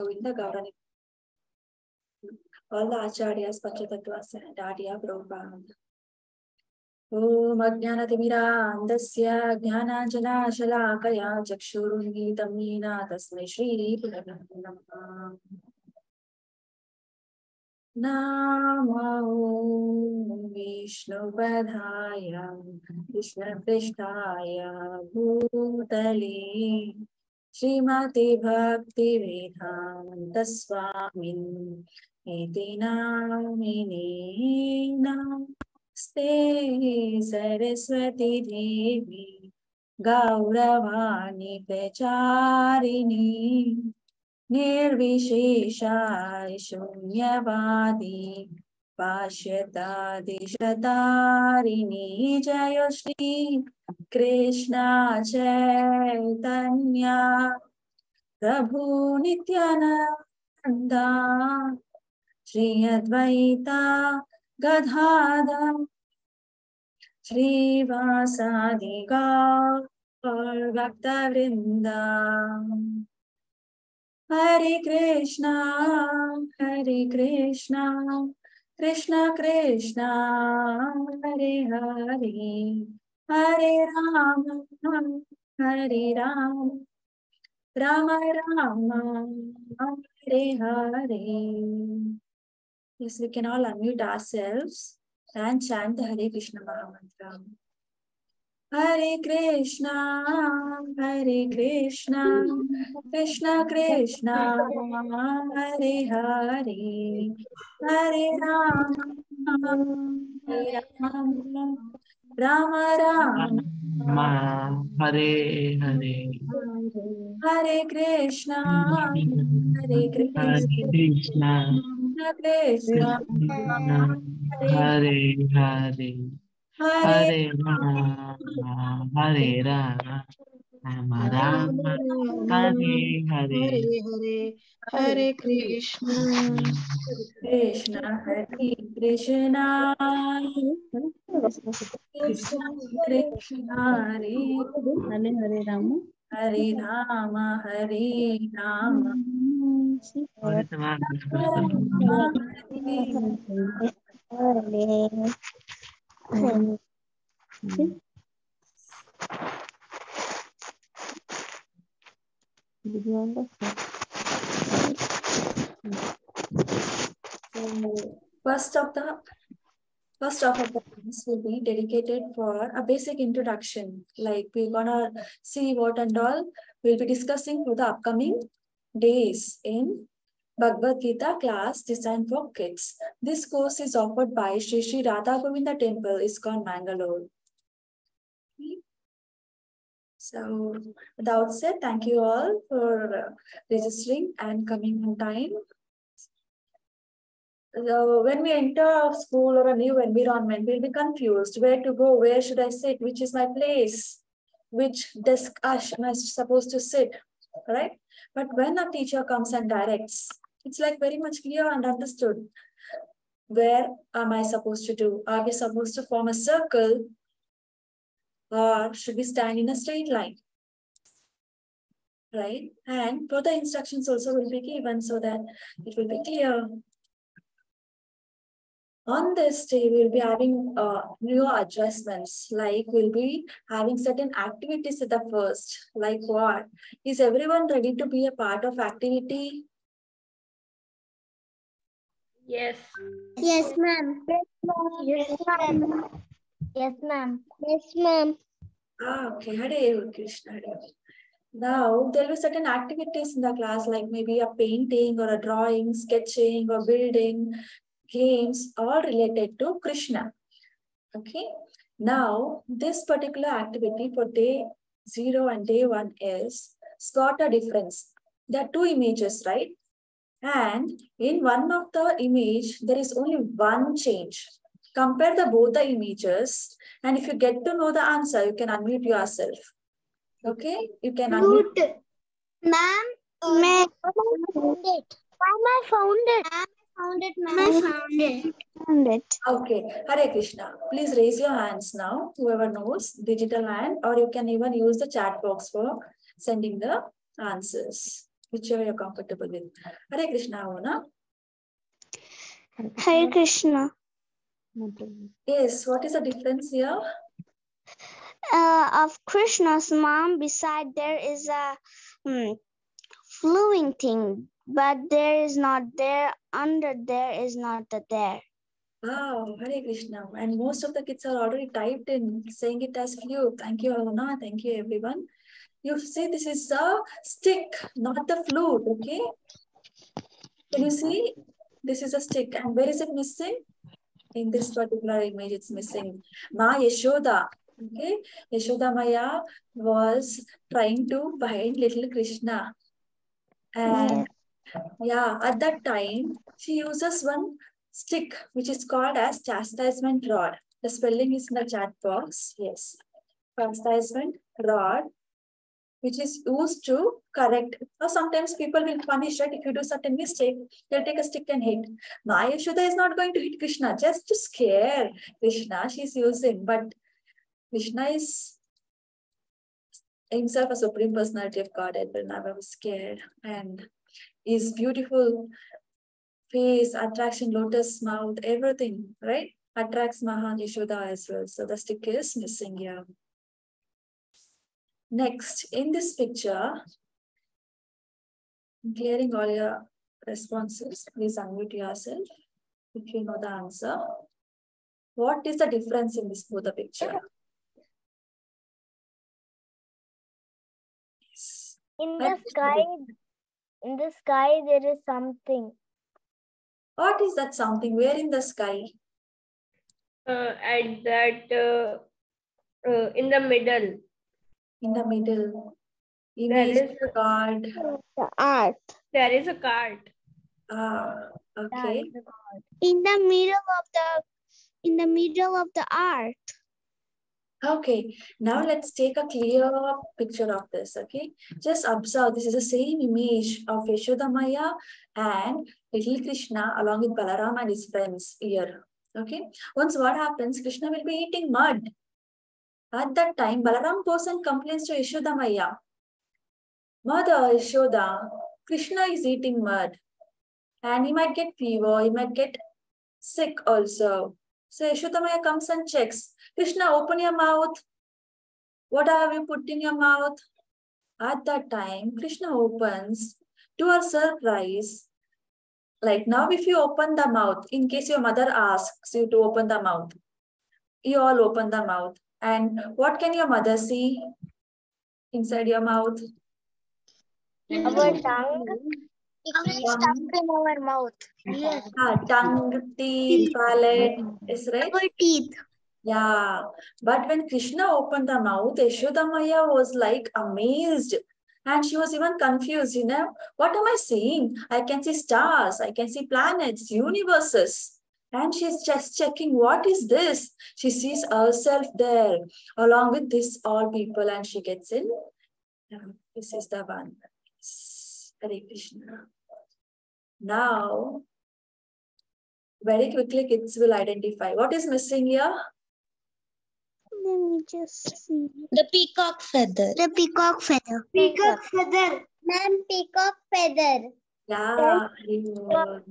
Govinda Gaurani. All the Acharyas, Panchatatvas, and Arya Prabhupada. Om Ajnanatimira Andasya Jnananjana Shalakaya Chakshurunmitam Yena Tasmai Shri Gurave Namaha. Namo Vishnupadaya Krishnapristhaya Bhutale Srimati Bhakti Vedanta Swamin Iti Namine Namaste Saraswati Devi Gauravani Pracharini Nirvishesha Shunyavadi Pashyatadishatarini Jaya Shri Krishna Chaitanya Prabhu Nityananda Shri Advaita Gadadhar Shri Vasadi Gaur Bhakta Vrinda. Hare Krishna, Krishna Krishna, Hare Hare, Hare Rama, Hare Rama, Rama Rama, Hare Hare. Yes, we can all unmute ourselves and chant the Hare Krishna Mahamantra. Hare Krishna, Krishna Krishna, Hare Hare, Hare Rama, Hare Rama, Rama Rama, Hare Hare, Hare Krishna, Krishna Krishna, Krishna, Hare Hare, Hare Rama, Hare Rama, Rama Rama, Hare Hare, Hare Krishna, Krishna Krishna, Krishna Krishna, Hare Rama, Hare Rama, Hare Rama, Did you understand? So first of the class will be dedicated for a basic introduction. Like we're gonna see what and all we'll be discussing for the upcoming days in Bhagavad Gita class designed for kids. This course is offered by Sri Sri Radha Govinda Temple, ISKCON, Mangalore. So, at the outset, thank you all for registering and coming on time. When we enter a school or a new environment, we'll be confused. Where to go? Where should I sit? Which is my place? Which desk am I supposed to sit? Right? But when a teacher comes and directs, it's like very much clear and understood. Where am I supposed to do? Are we supposed to form a circle? Or should we stand in a straight line? Right? And further instructions also will be given so that it will be clear. On this day, we'll be having new adjustments, like we'll be having certain activities at the first. Like what? Is everyone ready to be a part of activity? Yes. Yes, ma'am. Yes, ma'am. Yes, ma'am. Yes, ma'am. Okay, Hare Krishna. Hare. Now, there will be certain activities in the class, like maybe a painting or a drawing, sketching or building, games, all related to Krishna. Okay. Now, this particular activity for day 0 and day 1 is got a difference. There are 2 images, right? And in one of the image, there is only one change. Compare both the images, and if you get to know the answer, you can unmute yourself. Okay? You can unmute. Ma'am, I found it. Ma'am, I found it. Ma'am, I found it. Okay. Hare Krishna. Please raise your hands now, whoever knows, digital hand, or you can even use the chat box for sending the answers. whichever you're comfortable with. Hare Krishna, Avuna. Hare Krishna. Yes, what is the difference here? Of Krishna's mom, beside there is a flowing thing, but there is not there. Under there is not the there. Wow, Hare Krishna. And most of the kids are already typed in, saying it as flute. Thank you, Avuna. Thank you, everyone. You say this is a stick, not the flute, okay? Can you see? This is a stick. And where is it missing? In this particular image, it's missing. Ma Yashoda. Okay? Yashoda Maya was trying to bind little Krishna. And yeah, at that time, she uses one stick, which is called as chastisement rod. The spelling is in the chat box. Yes. Chastisement rod, which is used to correct. Or sometimes people will punish, right? If you do certain mistake, they'll take a stick and hit. Maya Yashoda is not going to hit Krishna just to scare Krishna. She's using, but Krishna is himself a supreme personality of Godhead, will never be scared. And his beautiful face, attraction, lotus mouth, everything, right? Attracts Maha Yashoda as well. So the stick is missing here. Next, in this picture, I'm clearing all your responses. Please unmute yourself if you know the answer. What is the difference in this Buddha picture? Yes. In the sky, there is something. What is that something? Where in the sky? At that, in the middle. In the middle. There Image is card. The art. There is a cart. Ah, okay. In the middle of the art. Okay, now let's take a clear picture of this, okay? Just observe, this is the same image of Yashoda Maya and little Krishna along with Balaram and his friends here, okay? Once what happens, Krishna will be eating mud. At that time, Balaram goes and complains to Yashoda Maya. Mother Yashoda, Krishna is eating mud and he might get fever, he might get sick also. So Yashoda Maya comes and checks. Krishna, open your mouth. What have you put in your mouth? At that time, Krishna opens. To her surprise, like now if you open the mouth, in case your mother asks you to open the mouth, you all open the mouth. And what can your mother see inside your mouth? Our tongue. It is stuck in our mouth. Yes. Tongue, teeth, palate, is right? Our teeth. Yeah, but when Krishna opened the mouth, Yashoda Maya was like amazed and she was even confused, you know, what am I seeing? I can see stars, I can see planets, universes. And she's just checking, what is this? She sees herself there along with this all people and she gets in. This is the one. Hare Krishna. Now, very quickly kids will identify. What is missing here? Let me just see. The peacock feather. The peacock feather. Peacock feather. Ma'am, peacock feather. Yeah. Ma'am,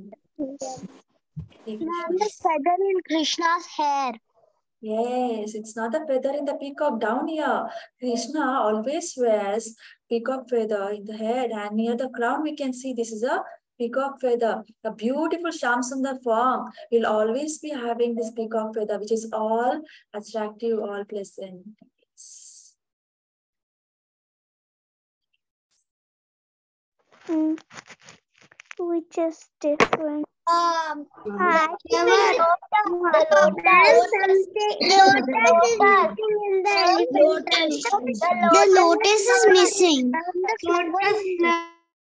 the feather in Krishna's hair. Yes, it's not a feather in the peacock down here. Krishna always wears peacock feather in the head and near the crown we can see this is a peacock feather. A beautiful Shamsundar form will always be having this peacock feather which is all attractive, all pleasant. Yes. Which is different. The lotus is missing.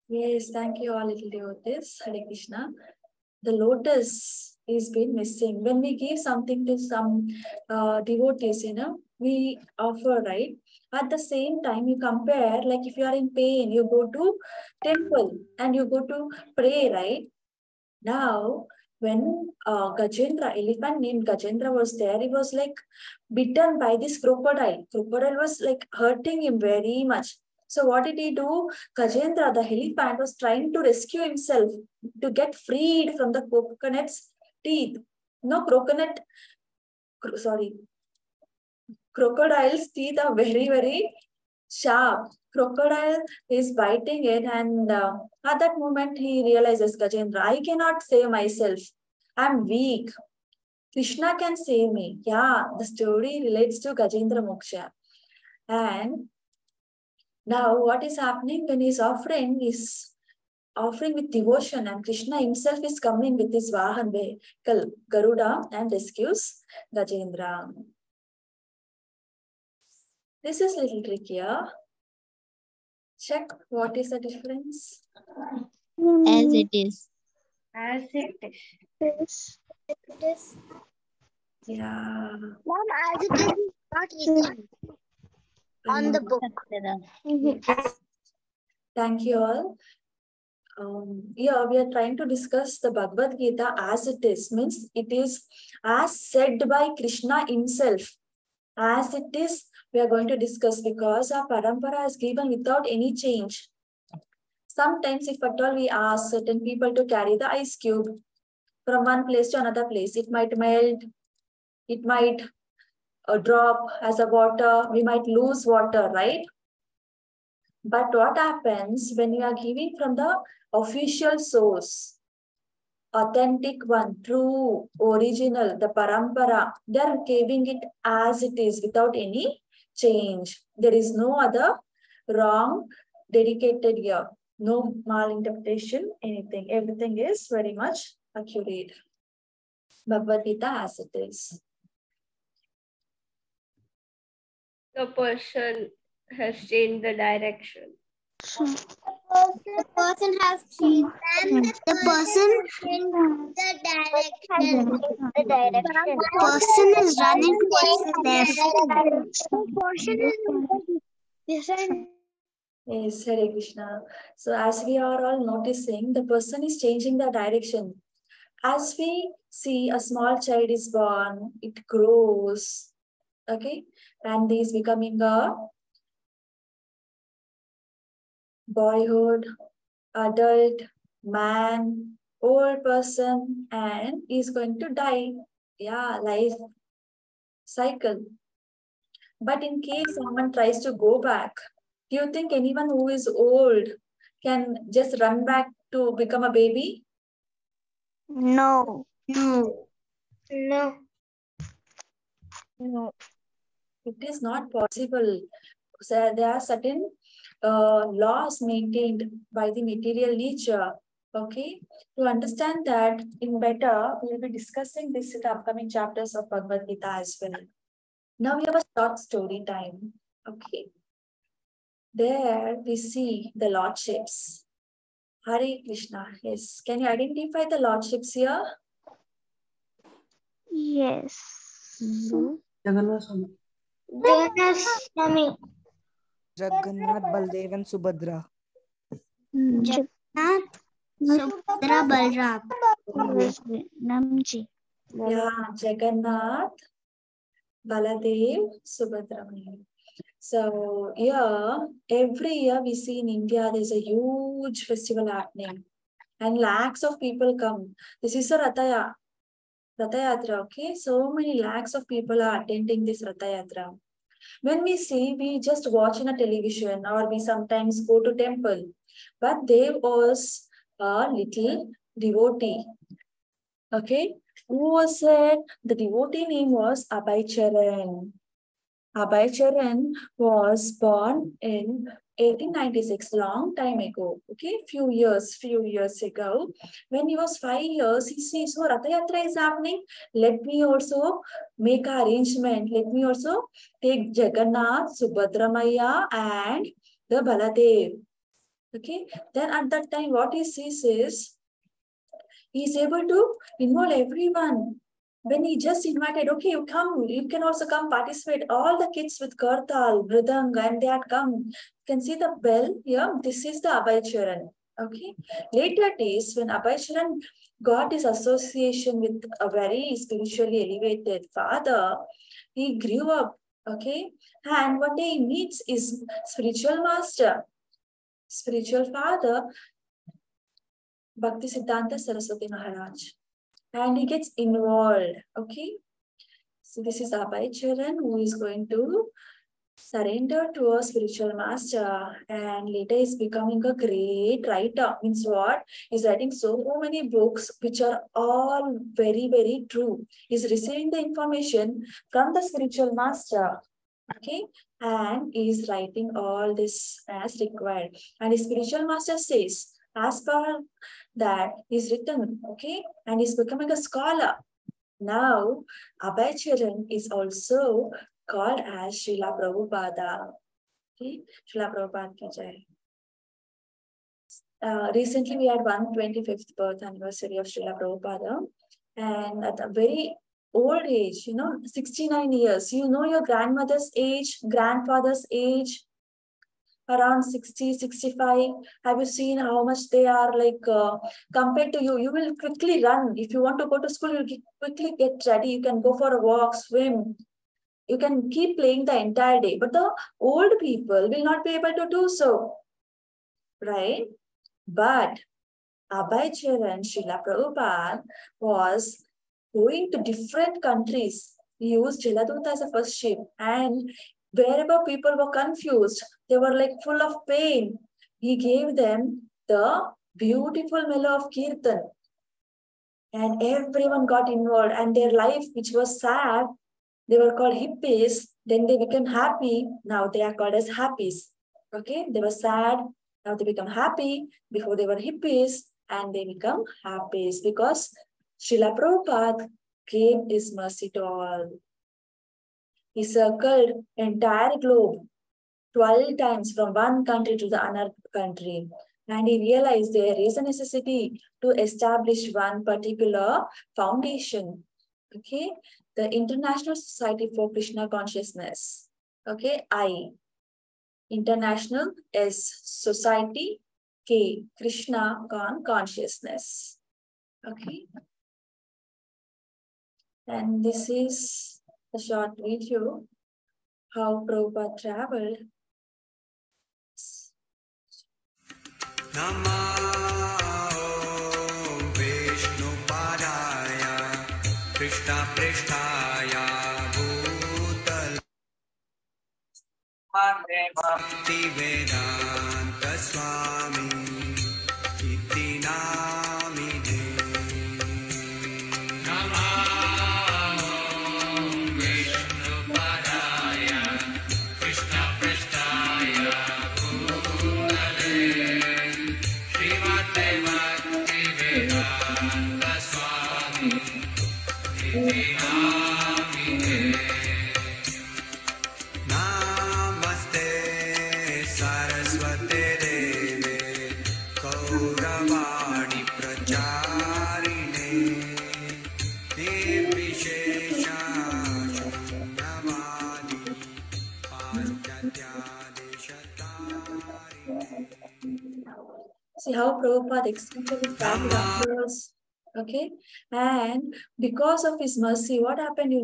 Yes, thank you all little devotees. Hare Krishna. The lotus is been missing. When we give something to some devotees, you know, we offer, right? At the same time, you compare, like if you are in pain, you go to temple and you go to pray, right? Now, when Gajendra, elephant named Gajendra was there, he was like bitten by this crocodile. Crocodile was like hurting him very much. So what did he do? Gajendra, the elephant, was trying to rescue himself to get freed from the coconut's teeth. No, crocodile's teeth are very, very sharp. Crocodile is biting it, and at that moment he realizes, Gajendra, I cannot save myself. I'm weak. Krishna can save me. Yeah, the story relates to Gajendra Moksha. And now what is happening when he's offering with devotion, and Krishna himself is coming with his Vahan vehicle, Garuda, and rescues Gajendra. This is a little trickier. Check what is the difference. As it is. As it is. It is. Yeah. Mom, as it is not written on the book. Yes. Thank you all. Here we are trying to discuss the Bhagavad Gita as it is. Means it is as said by Krishna himself. As it is, we are going to discuss, because our parampara is given without any change. Sometimes if at all we ask certain people to carry the ice cube from one place to another place, it might melt, it might drop as a water, we might lose water, right? But what happens when you are giving from the official source, authentic one, true, original, the parampara, they are giving it as it is without any change. There is no other wrong dedicated here. No malinterpretation, anything. Everything is very much accurate. Bhagavad Gita as it is. The person has changed the direction. The person has changed. The person changed the direction. The direction. The person is running towards the left. The person is Yes, Hare Krishna. So as we are all noticing, the person is changing the direction. As we see a small child is born, it grows, okay, and is becoming a boyhood, adult, man, old person, and is going to die. Yeah, life cycle. But in case someone tries to go back, do you think anyone who is old can just run back to become a baby? No. No. No. No. It is not possible. So there are certain laws maintained by the material nature. Okay, to understand that in better, we will be discussing this in the upcoming chapters of Bhagavad Gita as well. Now we have a short story time. Okay, there we see the lordships. Hare Krishna. Yes, can you identify the lordships here? Yes. Jagannath Swami. Jagannath, Baldev and Subhadra. Jagannath, Subhadra, Balram. Namji. Yeah, Jagannath, Baladev, Subhadra. So yeah, every year we see in India there's a huge festival happening, and lakhs of people come. This is a Ratha Yatra, okay? So many lakhs of people are attending this Ratha Yatra. When we see, we just watch in a television, or we sometimes go to temple. But there was a little devotee. Okay, who was it? The devotee name was Abhay Charan. Abhay Charan was born in 1896, long time ago. Okay, few years ago. When he was 5 years, he says, "So Ratha Yatra is happening. Let me also make an arrangement. Let me also take Jagannath, Subhadramaya, and the Baladev." Okay, then at that time, what he sees is he is able to involve everyone. When he just invited, okay, you come, you can also come participate. All the kids with kartal, mridang, and they had come. You can see the bell here. This is the Abhay Charan. Okay. Later days, when Abhay Charan got his association with a very spiritually elevated father, he grew up Okay, and one day he meets his spiritual master, spiritual father, Bhakti Siddhanta Saraswati Maharaj, and he gets involved. Okay, so this is Abhay Charan who is going to surrender to a spiritual master, and later is becoming a great writer. Means what? He's writing so many books which are all very, very true. He's receiving the information from the spiritual master. Okay, and is writing all this as required. And his spiritual master says, as per that is written, okay, and he's becoming a scholar. Now, Abhay Charan is also called as Srila Prabhupada. Okay, Srila Prabhupada ki jai. Recently, we had 125th birth anniversary of Srila Prabhupada, and at a very old age, 69 years. You know your grandmother's age, grandfather's age, around 60, 65. Have you seen how much they are like compared to you? You will quickly run. If you want to go to school, you quickly get ready. You can go for a walk, swim. You can keep playing the entire day. But the old people will not be able to do so. Right? But Abhay Charan, Srila Prabhupada was going to different countries. He used Jaladuta as a first ship, and wherever people were confused, they were like full of pain, he gave them the beautiful melody of Kirtan. And everyone got involved, and their life, which was sad, they were called hippies. Then they became happy. Now they are called as happies. Okay, they were sad. Now they become happy. Before they were hippies, and they become happies because Srila Prabhupada gave his mercy to all. He circled entire globe 12 times from one country to the another country. And he realized there is a necessity to establish one particular foundation. Okay, the International Society for Krishna Consciousness. Okay, I. International S. Society. K. Krishna Consciousness. Okay. And this is a short video how Prabhupada traveled. Namo Vishnu Padaya Krishna Pristhaya Bhutal Bhakti Vedanta Swami Iti Namine Namo Vishnu Padaya Krishna Pristhaya Namaste Saraswate Deve Kauravani Pracharine Nirvishesha Shunyavadi Paschatya Deshatarine. See how Prabhupada extended his family afterwards. Okay, and because of his mercy, what happened,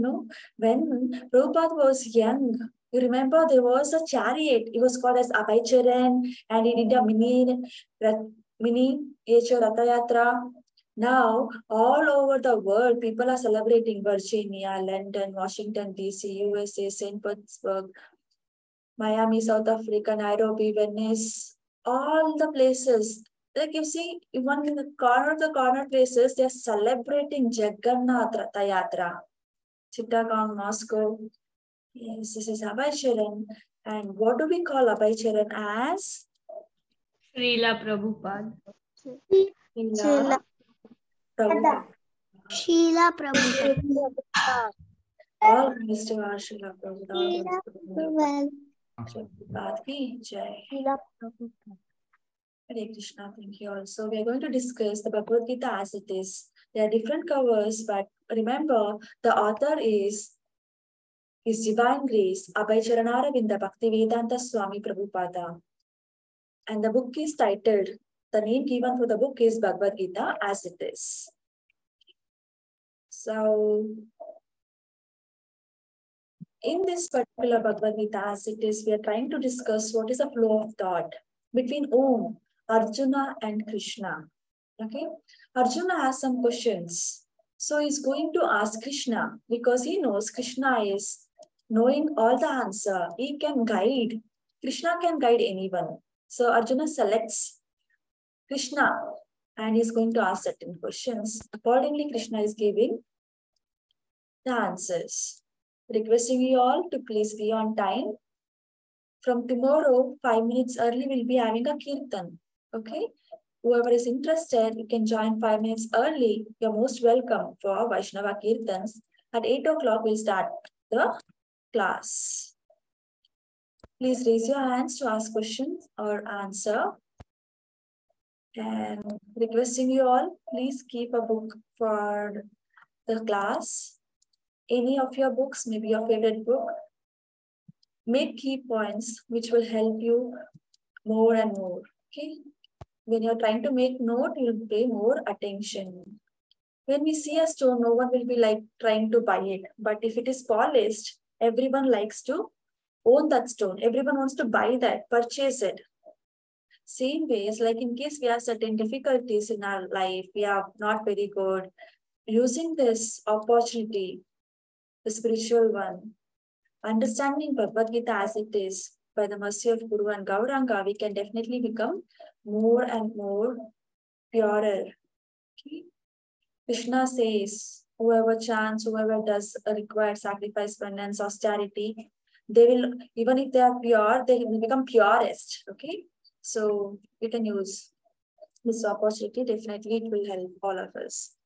when Prabhupada was young, you remember there was a chariot. It was called as Abhay Charan, and he did a mini Ratha Yatra. Now, all over the world, people are celebrating Virginia, London, Washington, D.C., USA, St. Petersburg, Miami, South Africa, Nairobi, Venice, all the places. Like you see, even in the corner places, they're celebrating Jagannath Ratha Yatra. Chittagong, Moscow. Yes, this is Abhay Charan. And what do we call Abhay Charan as? Srila Prabhupada. Srila Prabhupada. Srila Prabhupada. All praise to our Srila Prabhupada. Prabhupada ki jai. Hare Krishna, thank you all. So we are going to discuss the Bhagavad Gita as it is. There are different covers, but remember the author is His Divine Grace, Abhay Charanaravinda Bhakti Vedanta Swami Prabhupada. And the book is titled, the name given for the book is Bhagavad Gita as it is. So In this particular Bhagavad Gita, as it is, we are trying to discuss what is the flow of thought between Om, Arjuna, and Krishna. Okay, Arjuna has some questions. So he's going to ask Krishna because he knows Krishna is knowing all the answer. He can guide. Krishna can guide anyone. So Arjuna selects Krishna and he's going to ask certain questions. Accordingly, Krishna is giving the answers. Requesting you all to please be on time. From tomorrow, 5 minutes early, we'll be having a kirtan. Okay? Whoever is interested, you can join 5 minutes early. You're most welcome for Vaishnava Kirtans. At 8 o'clock, we'll start the class. Please raise your hands to ask questions or answer. And requesting you all, please keep a book for the class. Any of your books, maybe your favorite book. Make key points which will help you more and more. Okay? When you're trying to make note, you'll pay more attention. When we see a stone, no one will be like trying to buy it. But if it is polished, everyone likes to own that stone. Everyone wants to buy that, purchase it. Same ways, like in case we have certain difficulties in our life, we are not very good. Using this opportunity, the spiritual one, understanding Bhagavad Gita as it is, by the mercy of Guru and Gauranga, we can definitely become more and more purer. Okay? Krishna says, whoever chants, whoever does a required sacrifice, penance, austerity, they will, even if they are pure, they will become purest. Okay? So we can use this opportunity. Definitely it will help all of us.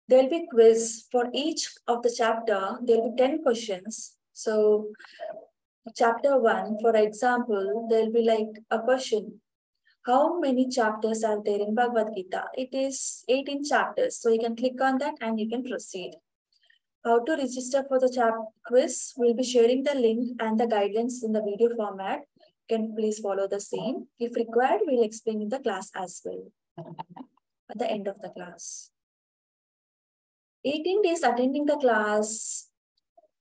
There will be quiz for each of the chapter. There will be 10 questions. So chapter 1, for example, there will be like a question. How many chapters are there in Bhagavad Gita? It is 18 chapters. So you can click on that and you can proceed. How to register for the quiz? We'll be sharing the link and the guidelines in the video format. You can please follow the same. If required, we'll explain in the class as well. At the end of the class. 18 days attending the class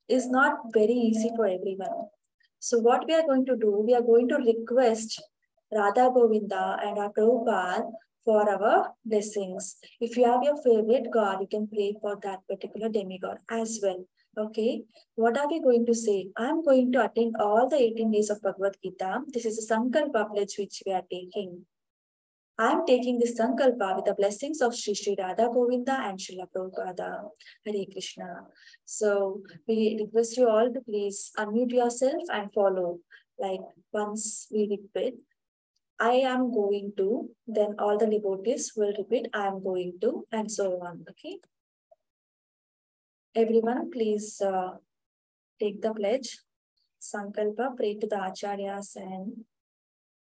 is not very easy for everyone. So what we are going to do, we are going to request Radha Govinda and our Prabhupada for our blessings. If you have your favorite God, you can pray for that particular demigod as well. Okay, what are we going to say? I'm going to attend all the 18 days of Bhagavad Gita. This is a Sankalpa pledge which we are taking. I'm taking this Sankalpa with the blessings of Sri Radha Govinda and Srila Prabhupada. Hare Krishna. So we request you all to please unmute yourself and follow. Like once we repeat, I am going to, then all the devotees will repeat, I am going to, and so on. Okay. Everyone, please take the pledge. Sankalpa, pray to the Acharyas and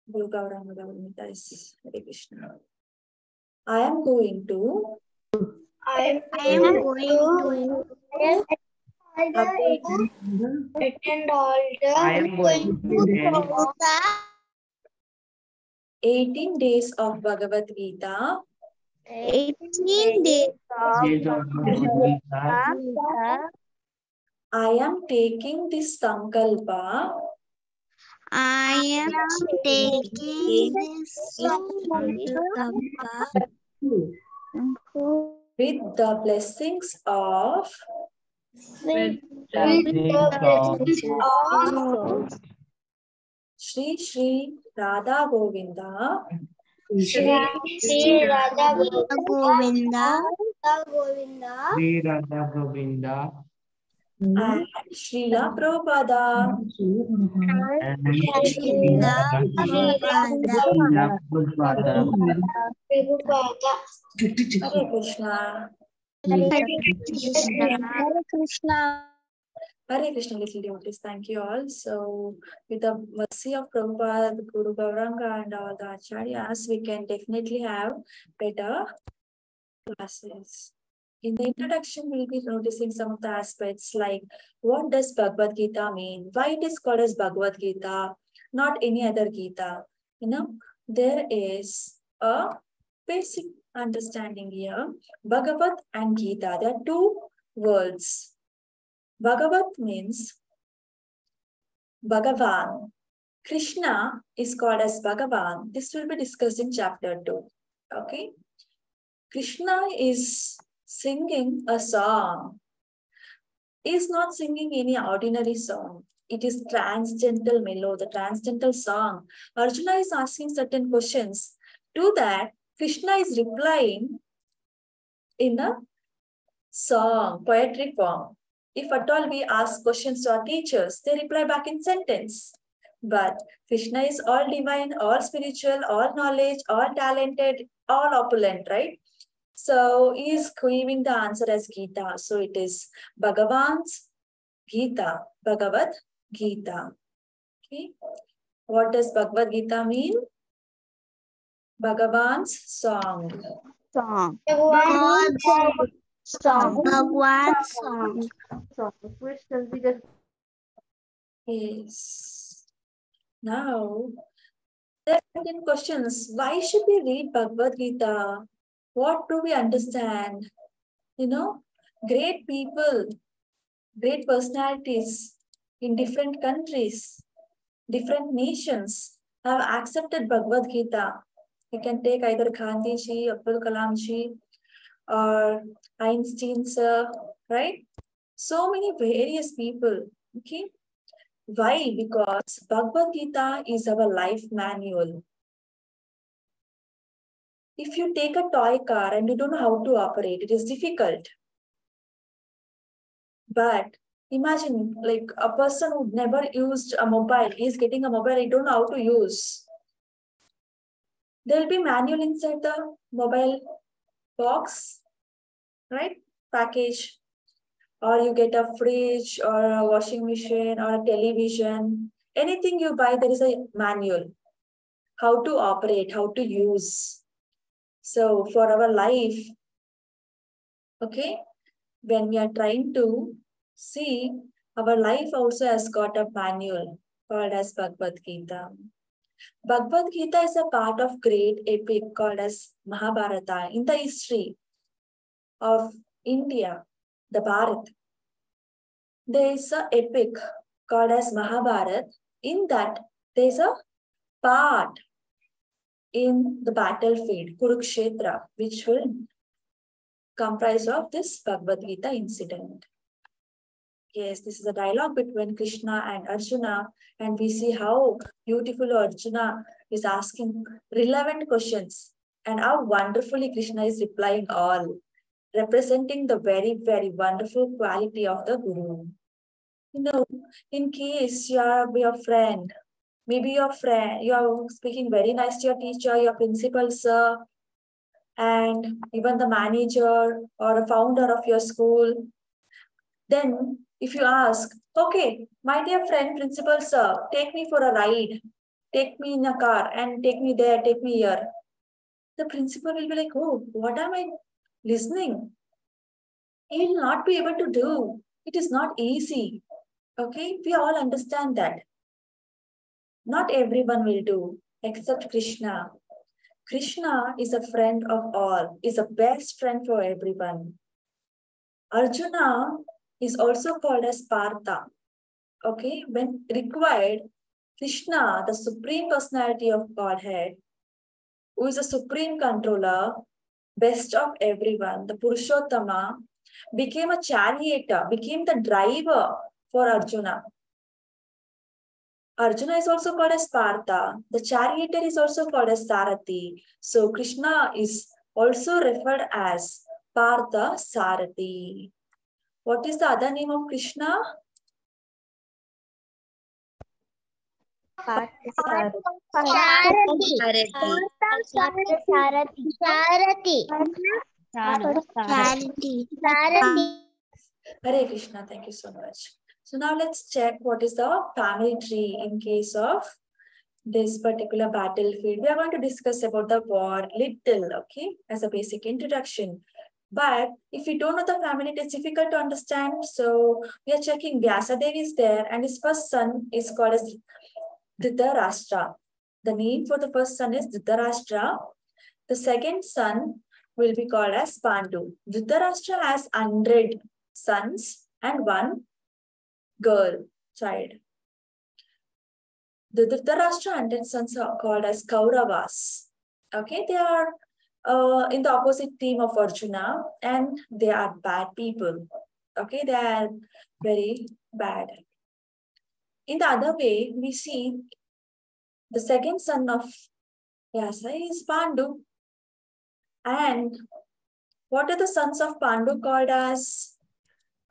Guru Gauranga Gauranga is Hare Krishna. I am going to. I am going to attend all I am going to the 18 days of Bhagavad Gita 18 days days of Bhagavad Gita. I am taking this Sankalpa I am taking this Sankalpa with the blessings of with Sri Sri Radha Govinda Sri Radha Govinda Sri Radha Govinda and Srila Prabhupada. and Srila Prabhupada. Hare Krishna. Hare Krishna. Hare Krishna, little devotees. Thank you all. So, with the mercy of Prabhupada, Guru Gauranga, and all the Acharyas, we can definitely have better classes. In the introduction, we'll be noticing some of the aspects like what does Bhagavad Gita mean? Why it is called as Bhagavad Gita, not any other Gita? You know, there is a basic understanding here. Bhagavad and Gita, they are two words. Bhagavat means Bhagavan. Krishna is called as Bhagavan. This will be discussed in chapter 2. Okay. Krishna is singing a song. He is not singing any ordinary song. It is transcendental melody, the transcendental song. Arjuna is asking certain questions. To that, Krishna is replying in a song, poetry form. If at all we ask questions to our teachers, they reply back in sentence. But Krishna is all divine, all spiritual, all knowledge, all talented, all opulent, right? So he is giving the answer as Gita. So it is Bhagavan's Gita, Bhagavad Gita. Okay. What does Bhagavad Gita mean? Bhagavan's song. Song. God's song. Bhagwan's song. Yes. Now, there are 10 questions. Why should we read Bhagavad Gita? What do we understand? You know, great people, great personalities in different countries, different nations have accepted Bhagavad Gita. You can take either Gandhi ji, Abdul Kalam ji, or Einstein sir, right? So many various people. Okay. Why? Because Bhagavad Gita is our life manual. If you take a toy car and you don't know how to operate, it is difficult. But imagine like a person who never used a mobile, is getting a mobile, he don't know how to use. There will be manual inside the mobile box, right? Package. Or you get a fridge or a washing machine or a television. Anything you buy, there is a manual. How to operate, how to use. So for our life, okay, when we are trying to see, our life also has got a manual called as Bhagavad Gita. Bhagavad Gita is a part of great epic called as Mahabharata in the history of India, the Bharat. There is an epic called as Mahabharata. In that, there is a part in the battlefield, Kurukshetra, which will comprise of this Bhagavad Gita incident. Yes, this is a dialogue between Krishna and Arjuna, and we see how beautiful Arjuna is asking relevant questions and how wonderfully Krishna is replying all, representing the very, very wonderful quality of the Guru. You know, in case you are your friend, maybe your friend, you are speaking very nice to your teacher, your principal, sir, and even the manager or a founder of your school. Then if you ask, okay, my dear friend, principal, sir, take me for a ride, take me in a car and take me there, take me here. The principal will be like, oh, what am I listening? He will not be able to do. It is not easy. Okay, we all understand that. Not everyone will do, except Krishna. Krishna is a friend of all, is a best friend for everyone. Arjuna is also called as Partha. Okay, when required, Krishna, the supreme personality of Godhead, who is a supreme controller, best of everyone, the Purushottama, became a charioteer, became the driver for Arjuna. Arjuna is also called as Partha. The charioteer is also called as Sarathi. So Krishna is also referred as Partha Sarathi. What is the other name of Krishna? Hare Krishna, thank you so much. So now let's check what is the family tree in case of this particular battlefield. We are going to discuss about the war little, okay, as a basic introduction. But if you don't know the family, it is difficult to understand. So we are checking Vyasadeva is there and his first son is called as Dhritarashtra. The name for the first son is Dhritarashtra. The second son will be called as Pandu. Dhritarashtra has 100 sons and one girl, child. The Dhritarashtra and his sons are called as Kauravas. Okay, they are in the opposite team of Arjuna, and they are bad people. Okay, they are very bad. In the other way, we see the second son of Vyasa is Pandu. And what are the sons of Pandu called as?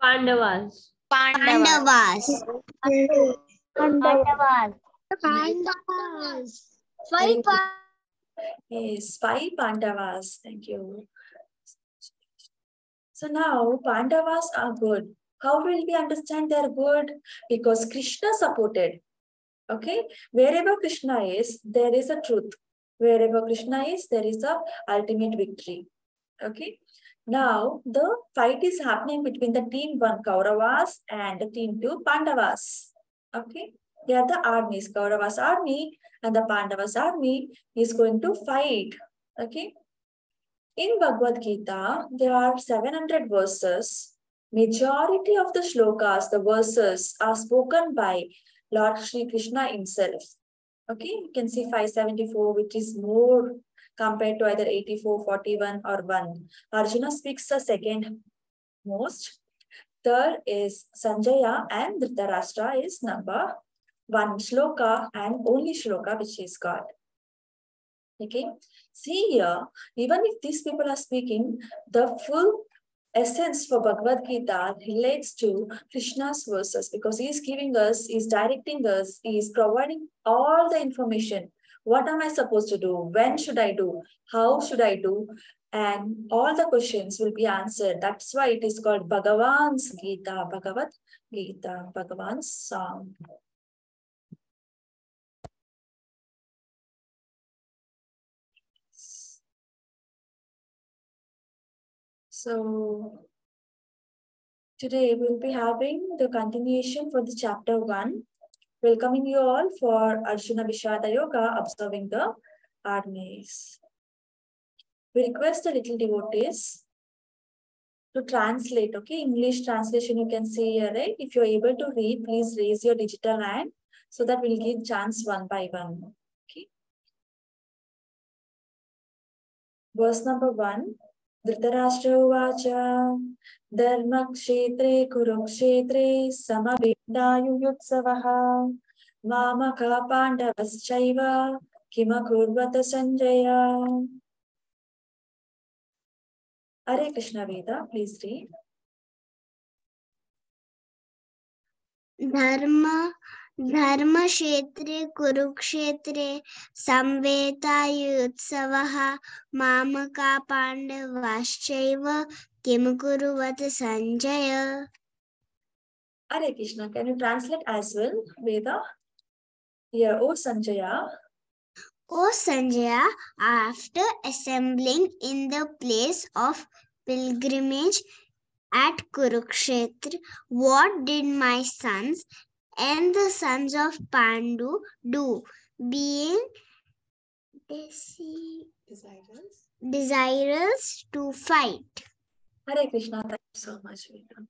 Pandavas. Pandavas. Pandavas. Five Yes, 5 Pandavas. Thank you. So now Pandavas are good. How will we understand they're good? Because Krishna supported. Okay, wherever Krishna is, there is a truth. Wherever Krishna is, there is a ultimate victory. Okay. Now the fight is happening between the team 1 Kauravas and the team 2 Pandavas. Okay, they are the armies. Kauravas army and the Pandavas army is going to fight. Okay. In Bhagavad Gita, there are 700 verses. Majority of the shlokas, the verses, are spoken by Lord Sri Krishna himself. Okay, you can see 574, which is more compared to either 84, 41, or 1. Arjuna speaks the second most. Third is Sanjaya, and Dhritarashtra is number 1 shloka and only shloka which is got. Okay, see here, even if these people are speaking, the full essence for Bhagavad Gita relates to Krishna's verses, because he is giving us, he is directing us, he is providing all the information. What am I supposed to do? When should I do? How should I do? And all the questions will be answered. That's why it is called Bhagavan's Gita, Bhagavad Gita, Bhagavan's song. So today we'll be having the continuation for the chapter 1. Welcoming you all for Arjuna Visada Yoga, observing the armies. We request the little devotees to translate, okay? English translation you can see here, right? If you're able to read, please raise your digital hand so that we'll give chance one by one, okay? Verse number 1. Dhritarashtra uvacha dharma kshetre kurukshetre samavindayuyutsavaha mamaka pandavaschaiva kimakurvata sanjaya. Hare Krishna Veda, please read. Dharma kshetre kurukshetre samvetayutsavaha mamaka pandavaschaiva kim kuruvata sanjaya. Hare Krishna, can you translate as well, Veda? Here, O Sanjaya. O Sanjaya, after assembling in the place of pilgrimage at Kurukshetra, what did my sons and the sons of Pandu do, being desirous to fight? Hare Krishna, thank you so much, Veda.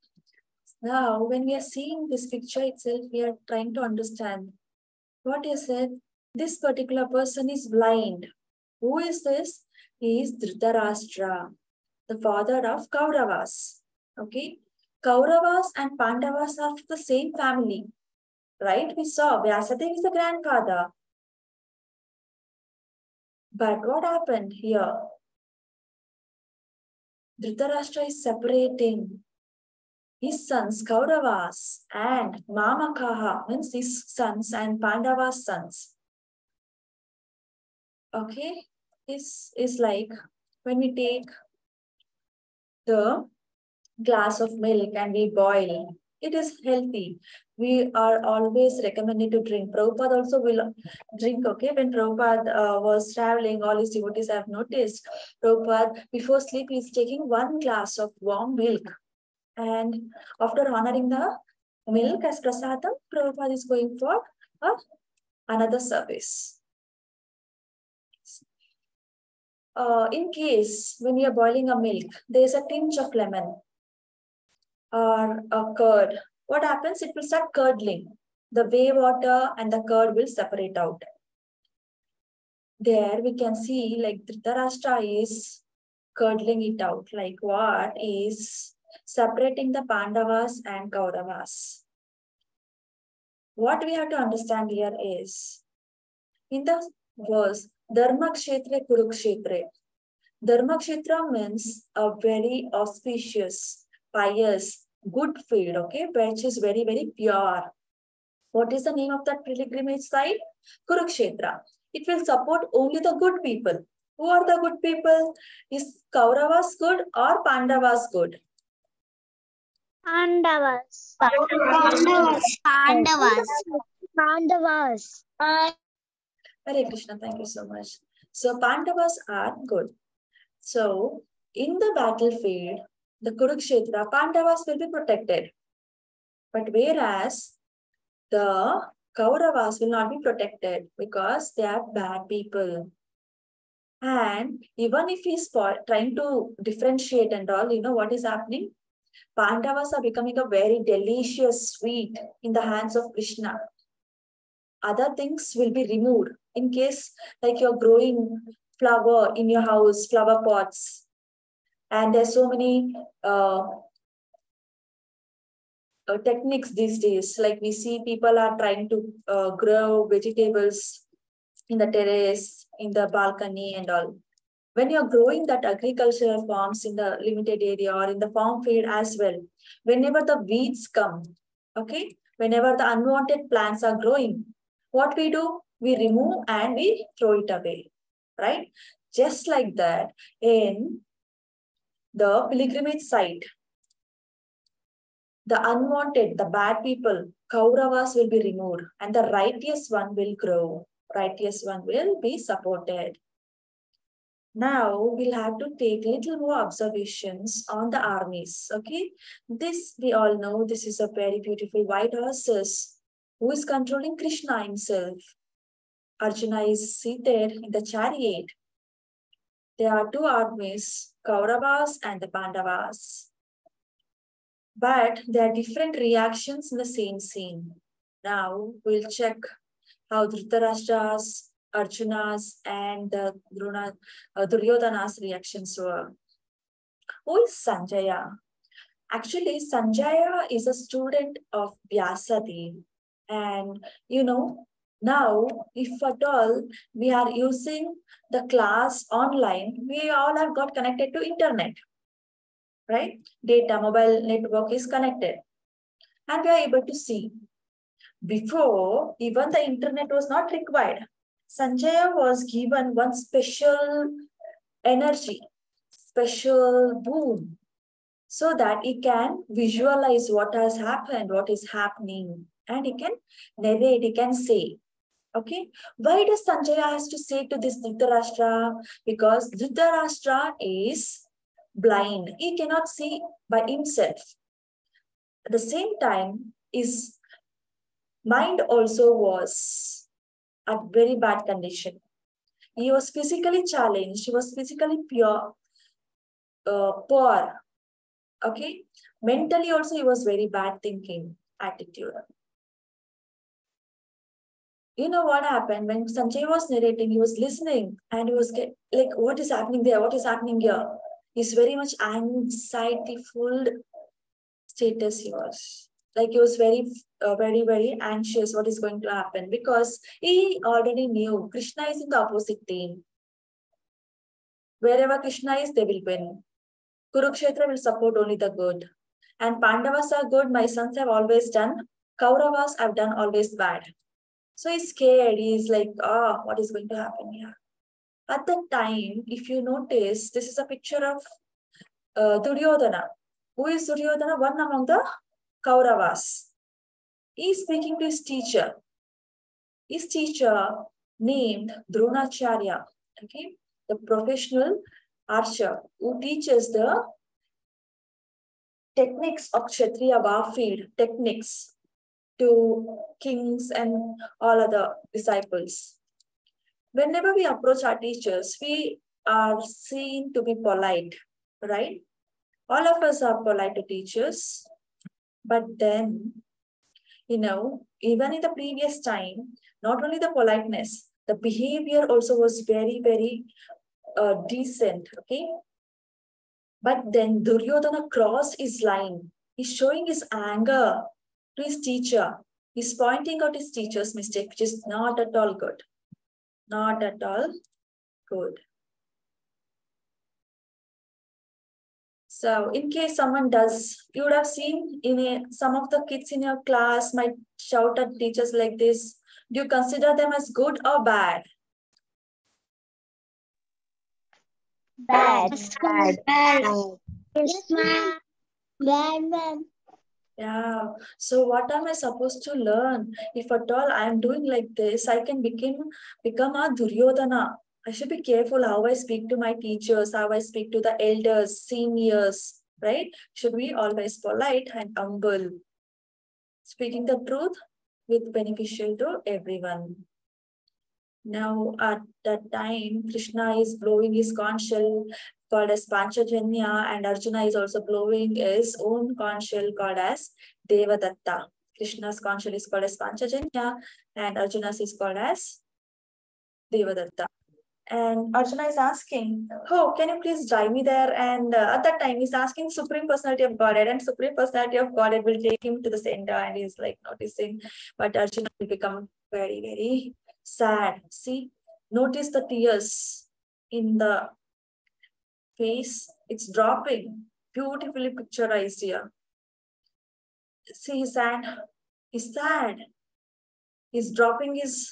Now, when we are seeing this picture itself, we are trying to understand what is it? This particular person is blind. Who is this? He is Dhritarashtra, the father of Kauravas. Okay, Kauravas and Pandavas are the same family, right? We saw Vyasadeva is the grandfather. But what happened here? Dhritarashtra is separating his sons Kauravas and Mamakaha, means his sons and Pandava's sons. Okay, this is like when we take the glass of milk and we boil, it is healthy. We are always recommended to drink. Prabhupada also will drink, okay? When Prabhupada was traveling, all his devotees have noticed, Prabhupada, before sleep, he is taking 1 glass of warm milk. And after honoring the milk as prasadam, Prabhupada is going for another service. In case when you are boiling a milk, there is a tinge of lemon or a curd what happens? It will start curdling. The whey water and the curd will separate out. There we can see like Dhritarashtra is curdling it out. Like what is separating the Pandavas and Kauravas. What we have to understand here is, in the verse, Dharma Kshetre Kurukshetre. Dharma Kshetra means a very auspicious, pious, good field, okay, which is very, very pure. What is the name of that pilgrimage site? Kurukshetra. It will support only the good people. Who are the good people? Is Kauravas good or Pandavas good? Pandavas. Pandavas. Hare Krishna, thank you so much. So Pandavas are good. So in the battlefield, the Kurukshetra, Pandavas will be protected. But whereas the Kauravas will not be protected because they are bad people. And even if he's trying to differentiate and all, you know what is happening? Pandavas are becoming a very delicious sweet in the hands of Krishna. Other things will be removed. In case like you're growing flower in your house, flower pots, and there's so many techniques these days. Like we see people are trying to grow vegetables in the terrace, in the balcony and all. When you're growing that agricultural farms in the limited area or in the farm field as well, whenever the weeds come, okay, whenever the unwanted plants are growing, what we do? We remove and we throw it away, right? Just like that, in the pilgrimage site, the unwanted, the bad people, Kauravas will be removed and the righteous one will grow. Righteous one will be supported. Now we'll have to take little more observations on the armies. Okay, this we all know. This is a very beautiful white horses who is controlling Krishna himself. Arjuna is seated in the chariot. There are two armies, Kauravas and the Pandavas. But there are different reactions in the same scene. Now we'll check how Dhritarashtra's, Arjuna's and Duryodhana's reactions were. Who is Sanjaya? Actually, Sanjaya is a student of Vyasadeva. And you know, now if at all we are using the class online, we all have got connected to internet, right? Data, mobile network is connected. And we are able to see. Before, even the internet was not required. Sanjaya was given one special energy, special boon, so that he can visualize what has happened, what is happening, and he can narrate, he can say. Okay, why does Sanjaya has to say to this Dhritarashtra? Because Dhritarashtra is blind. He cannot see by himself. At the same time, his mind also was at very bad condition. He was physically challenged. He was physically poor. Okay. Mentally also he was very bad thinking attitude. You know what happened when Sanjay was narrating? He was listening and he was like, what is happening there? What is happening here? He's very much anxiety-filled status he was. Like he was very, very anxious what is going to happen because he already knew Krishna is in the opposite team. Wherever Krishna is, they will win. Kurukshetra will support only the good. And Pandavas are good. My sons have always done. Kauravas have done always bad. So he's scared. He's like, what is going to happen here? At that time, if you notice, this is a picture of Duryodhana. Who is Duryodhana? One among the Kauravas. He is speaking to his teacher. His teacher named Dronacharya, okay, the professional archer who teaches the techniques of Kshatriya warfield techniques to kings and all other disciples. Whenever we approach our teachers, we are seen to be polite, right? All of us are polite to teachers. But then, even in the previous time, not only the politeness, the behavior also was very, very decent. Okay. But then Duryodhana crossed his line. He's showing his anger to his teacher. He's pointing out his teacher's mistake, which is not at all good. Not at all good. So in case someone does, you would have seen some of the kids in your class might shout at teachers like this. Do you consider them as good or bad? Bad. Yes, ma'am. Bad, ma'am. Yeah. So what am I supposed to learn? If at all I am doing like this, I can become a Duryodhana. I should be careful how I speak to my teachers, how I speak to the elders, seniors, right? Should be always polite and humble. Speaking the truth with beneficial to everyone. Now, at that time, Krishna is blowing his conch shell called as Panchajanya, and Arjuna is also blowing his own conch shell called as Devadatta. Krishna's conch shell is called as Panchajanya, and Arjuna's is called as Devadatta. And Arjuna is asking, oh, can you please drive me there? And at that time, he's asking Supreme Personality of Godhead, and Supreme Personality of Godhead will take him to the center, and he's like noticing. But Arjuna will become very, very sad. See, notice the tears in the face. It's dropping. Beautifully picturized here. See, he's sad. He's sad. He's dropping his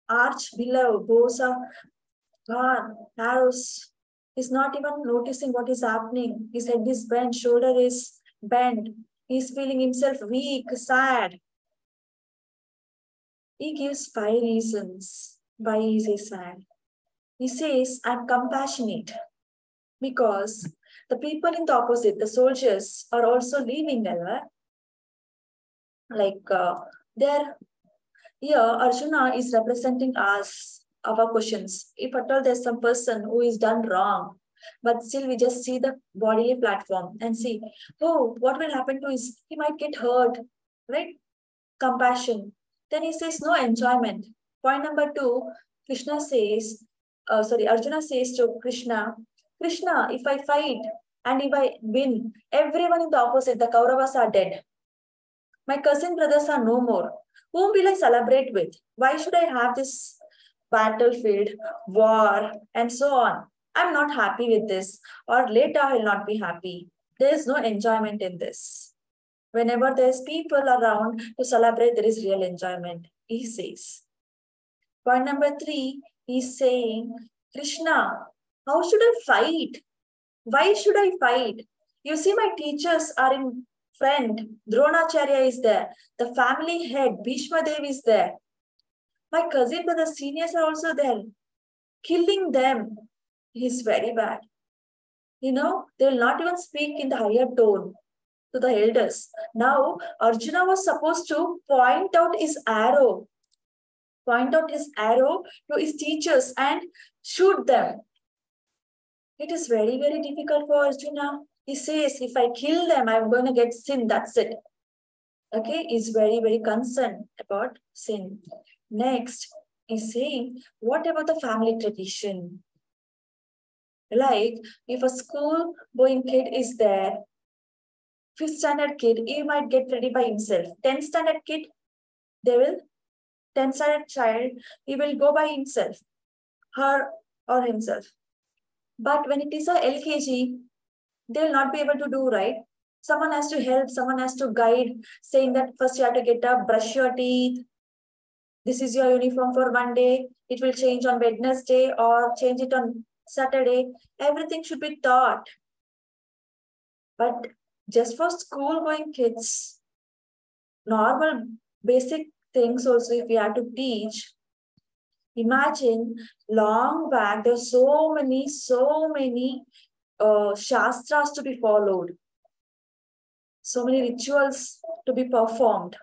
arch below, bows of God, arrows. He's not even noticing what is happening. His head is bent, shoulder is bent. He's feeling himself weak, sad. He gives 5 reasons why he is sad. He says, I'm compassionate because the people in the opposite, the soldiers, are also leaving there. They're here, Arjuna is representing us, our questions. If at all there's some person who is done wrong, but still we just see the bodily platform and see, oh, what will happen to his, he might get hurt, right? Compassion. Then he says no enjoyment. Point number 2, Arjuna says to Krishna, Krishna, if I fight and if I win, everyone in the opposite, the Kauravas are dead. My cousin brothers are no more. Whom will I celebrate with? Why should I have this battlefield, war, and so on? I'm not happy with this, or later I'll not be happy. There is no enjoyment in this. Whenever there's people around to celebrate, there is real enjoyment, he says. Point number 3, he's saying, Krishna, how should I fight? Why should I fight? You see, my teachers are in front. Dronacharya is there. The family head, Bhishma Dev, is there. My cousin brother seniors are also there. Killing them is very bad. They will not even speak in the higher tone to the elders. Now, Arjuna was supposed to point out his arrow to his teachers and shoot them. It is very, very difficult for Arjuna. He says, if I kill them, I'm going to get sin. That's it. Okay, he's very, very concerned about sin. Next, he's saying, what about the family tradition? Like, if a school-going kid is there, 5th standard kid, he might get ready by himself. 10th standard kid, 10th standard child, he will go by himself, her or himself. But when it is a LKG, they will not be able to do, right? Someone has to help, someone has to guide, saying that first you have to get up, brush your teeth. This is your uniform for one day. It will change on Wednesday or change it on Saturday. Everything should be taught. But just for school-going kids, normal basic things also if we have to teach, imagine long back, there's so many shastras to be followed, so many rituals to be performed.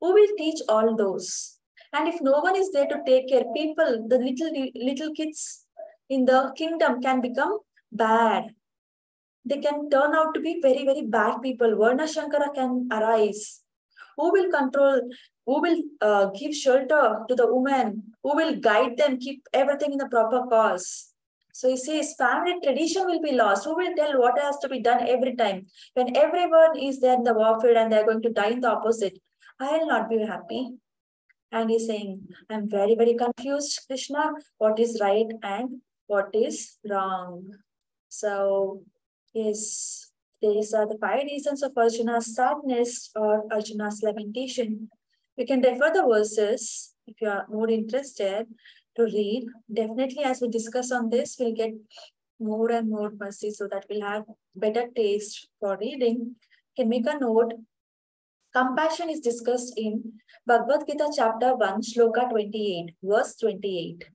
Who will teach all those? And if no one is there to take care, people, the little kids in the kingdom can become bad. they can turn out to be very, very bad people. Varna Shankara can arise. Who will control? Who will give shelter to the women? Who will guide them, keep everything in the proper course? So he says family tradition will be lost. Who will tell what has to be done every time? When everyone is there in the warfare and they're going to die in the opposite, I will not be happy. And he's saying, I'm very, very confused, Krishna, what is right and what is wrong. So, yes, these are the 5 reasons of Arjuna's sadness or Arjuna's lamentation. You can refer the verses if you are more interested to read. Definitely, as we discuss on this, we'll get more and more mercy so that we'll have better taste for reading. You can make a note. Compassion is discussed in Bhagavad Gita chapter 1, shloka 28, verse 28.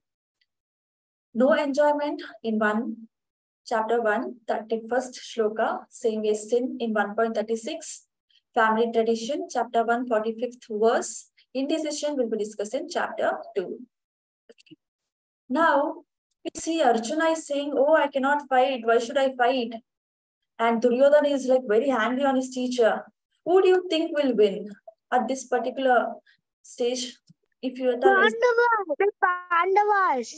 No enjoyment in chapter 1, 31st shloka, same way sin in 1.36. Family tradition, chapter 1, 45th verse. Indecision will be discussed in chapter 2. Okay. Now, we see Arjuna is saying, oh, I cannot fight. Why should I fight? And Duryodhana is like very angry on his teacher. Who do you think will win at this particular stage? If you tell us. Pandavas.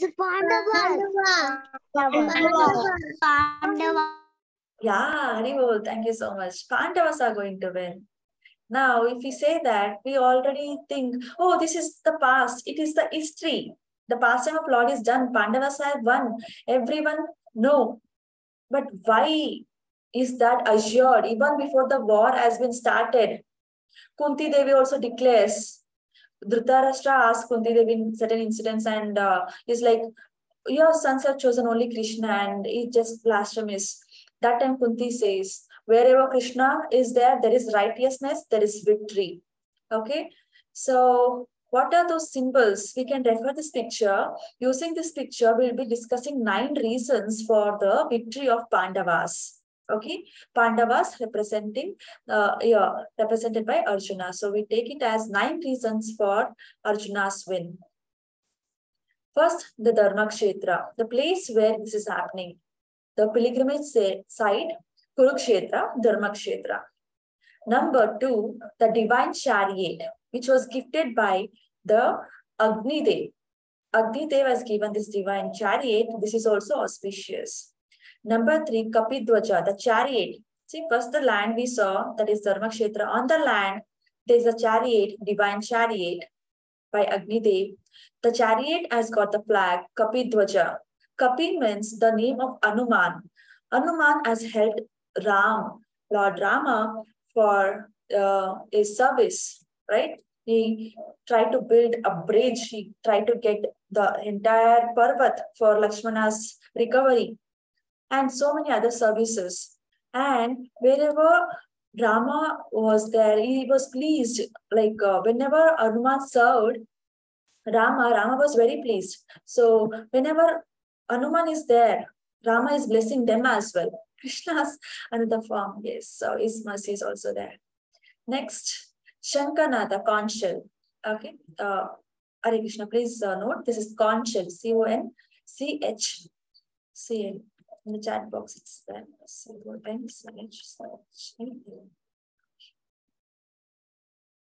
Yeah, Haribol, thank you so much. Pandavas are going to win. Now, if we say that, we already think, oh, this is the past. It is the history. The pastime of Lord is done. Pandavas have won. Everyone, no. But why is that assured even before the war has been started? Kunti Devi also declares. Dhritarashtra asks Kunti Devi in certain incidents and is like, your sons have chosen only Krishna and it's just blasphemous. That time Kunti says, wherever Krishna is there is righteousness, there is victory. Okay. So what are those symbols? We can refer this picture. Using this picture, we'll be discussing 9 reasons for the victory of Pandavas. Okay, Pandavas represented by Arjuna. So we take it as 9 reasons for Arjuna's win. First, the Dharma Kshetra, the place where this is happening. The pilgrimage site, Kurukshetra, Dharma Kshetra. Number 2, the divine chariot, which was gifted by the Agni Dev. Agni Dev has given this divine chariot. This is also auspicious. Number 3, Kapidwaja, the chariot. See, first the land we saw, that is Dharma Kshetra. On the land, there is a chariot, divine chariot by Agni Dev. The chariot has got the flag, Kapidwaja. Kapi means the name of Hanuman. Hanuman has helped Lord Rama, for his service, right? He tried to build a bridge. He tried to get the entire Parvat for Lakshmana's recovery and so many other services. And wherever Rama was there, he was pleased. Like whenever Hanuman served Rama was very pleased. So whenever Hanuman is there, Rama is blessing them as well. Krishna's another form, yes. So his mercy is also there. Next, Shankana, the conch shell. Okay. Hare Krishna, please note this is conch shell, CONCHCL. In the chat box, it's there.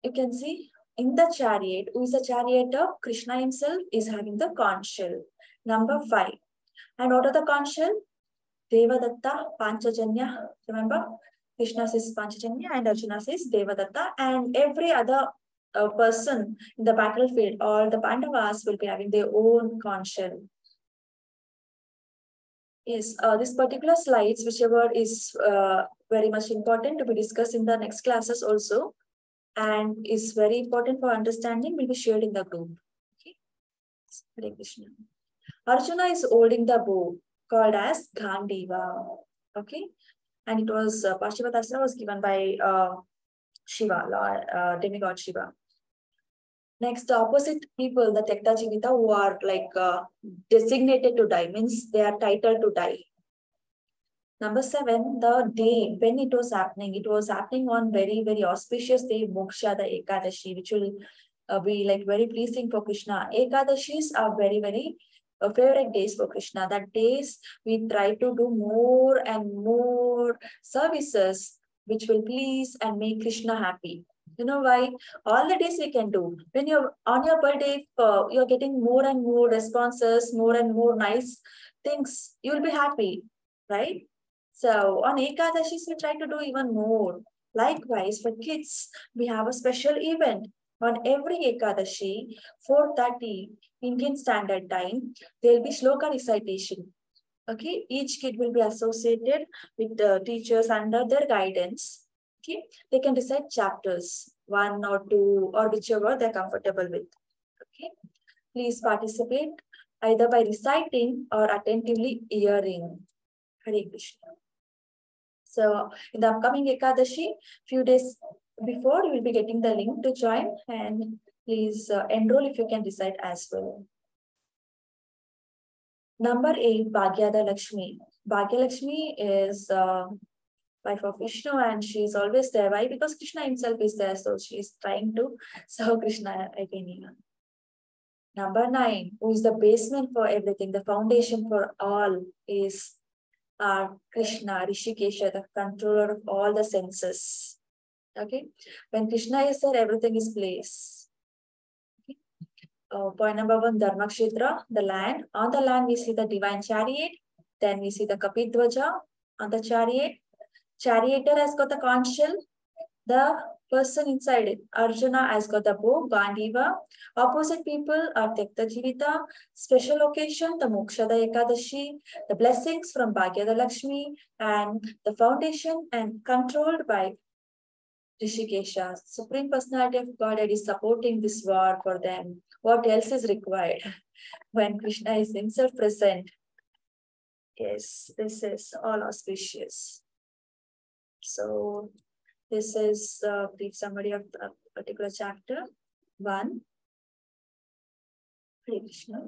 You can see in the chariot, who is the charioteer? Krishna himself is having the conch shell. Number 5. And what are the conch shell? Devadatta, Panchajanya. Remember? Krishna says Panchajanya and Arjuna says Devadatta. And every other person in the battlefield, all the Pandavas will be having their own conch shell. Yes, this particular slides, whichever is very much important to be discussed in the next classes also, and is very important for understanding, will be shared in the group. Okay. Hare Krishna. Arjuna is holding the bow called as Gandiva. Okay. And it was Pashupatasana was given by Shiva, demigod Shiva. Next, the opposite people, the Tekta Jivita, who are like designated to die, means they are titled to die. Number 7, the day when it was happening on very, very auspicious day, Moksha, the Ekadashi, which will be like very pleasing for Krishna. Ekadashis are very, very favorite days for Krishna. That days we try to do more and more more services which will please and make Krishna happy. You know why? All the days we can do. When you're on your birthday, you're getting more and more responses, more and more nice things. You will be happy, right? So on Ekadashis, we try to do even more. Likewise, for kids, we have a special event. On every Ekadashi, 4:30 Indian Standard Time, there will be shloka recitation. Okay, each kid will be associated with the teachers under their guidance. Okay, they can recite chapters, 1 or 2 or whichever they're comfortable with. Okay, please participate either by reciting or attentively hearing. Hare Krishna. So in the upcoming Ekadashi, few days before, you will be getting the link to join, and please enroll if you can recite as well. Number 8, Bhagyada Lakshmi. Bhagya Lakshmi is wife of Vishnu, and she is always there. Why? Because Krishna himself is there, so she is trying to serve Krishna again. Number 9, who is the basement for everything, the foundation for all, is Krishna, Rishikesha, the controller of all the senses. Okay, when Krishna is there, everything is placed. Okay. Point number 1, Dharmakshetra, the land. On the land, we see the divine chariot. Then we see the Kapidwaja on the chariot. Charioteer has got the conch shell. The person inside it, Arjuna, has got the bow, Gandiva. Opposite people are Tekta Jivita. Special occasion, the Mokshada Ekadashi, the blessings from Bhagyada Lakshmi, and the foundation and controlled by Rishikesha. Supreme Personality of Godhead is supporting this war for them. What else is required when Krishna is himself present? Yes, this is all auspicious. So this is a brief summary of the particular chapter 1. Hare Krishna.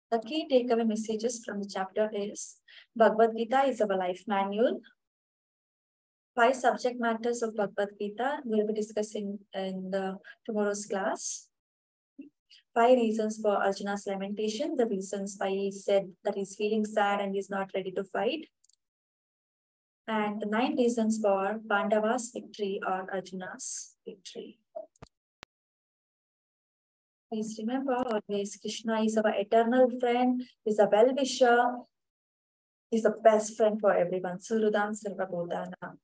The key takeaway messages from the chapter is Bhagavad Gita is our life manual. 5 subject matters of Bhagavad Gita we'll be discussing in tomorrow's class. 5 reasons for Arjuna's lamentation, the reasons why he said that he's feeling sad and he's not ready to fight. And the 9 reasons for Pandava's victory or Arjuna's victory. Please remember always, Krishna is our eternal friend, is a well-wisher, is the best friend for everyone. Surudam Sarvabhodana.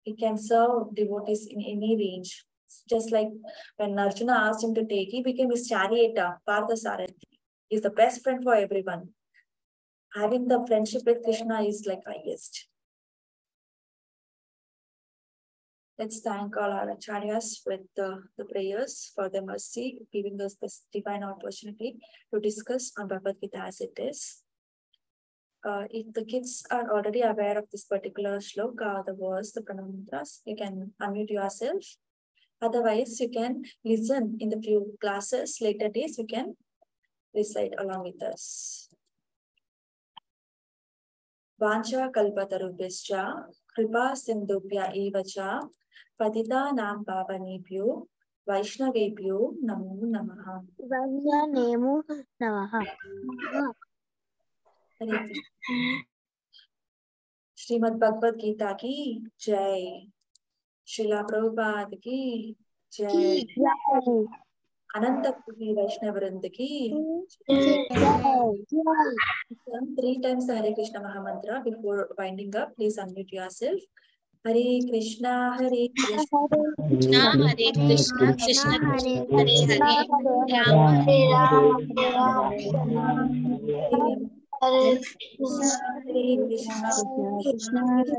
He can serve devotees in any range. Just like when Arjuna asked him to take, he became his charioteer, Parthasarathi. He's the best friend for everyone. Having the friendship with Krishna is like highest. Let's thank all our acharyas with the prayers for their mercy, giving us this divine opportunity to discuss on Bhagavad Gita as it is. If the kids are already aware of this particular shloka, the verse, the pranamantras, you can unmute yourself. Otherwise, you can listen in the few classes. Later days, you can recite along with us. Vancha kalpatarubhyascha, kripa sindhubhya evacha, patitanam pavanebhyo, vaishnavebhyo namo namaha. Vaishnavebhyo namaha. Srimad Bhagavad Gita ki jai. Srila Prabhupada ki jai. Ananta Koti Vaishnava Vrinda ki jai. 3 times the Hare Krishna Mahamantra before winding up. Please unmute yourself. Hare Krishna, Hare Krishna, Hare Krishna, Krishna Hare Hare, Rama Hare Hare Krishna, Krishna Hare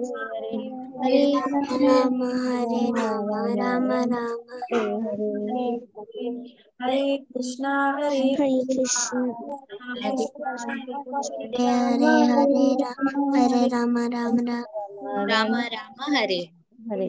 Rama, Hare Rama, Rama Rama Hare Krishna, Hare Krishna, Hare Rama, Rama Rama, Rama Rama Hare. Hare.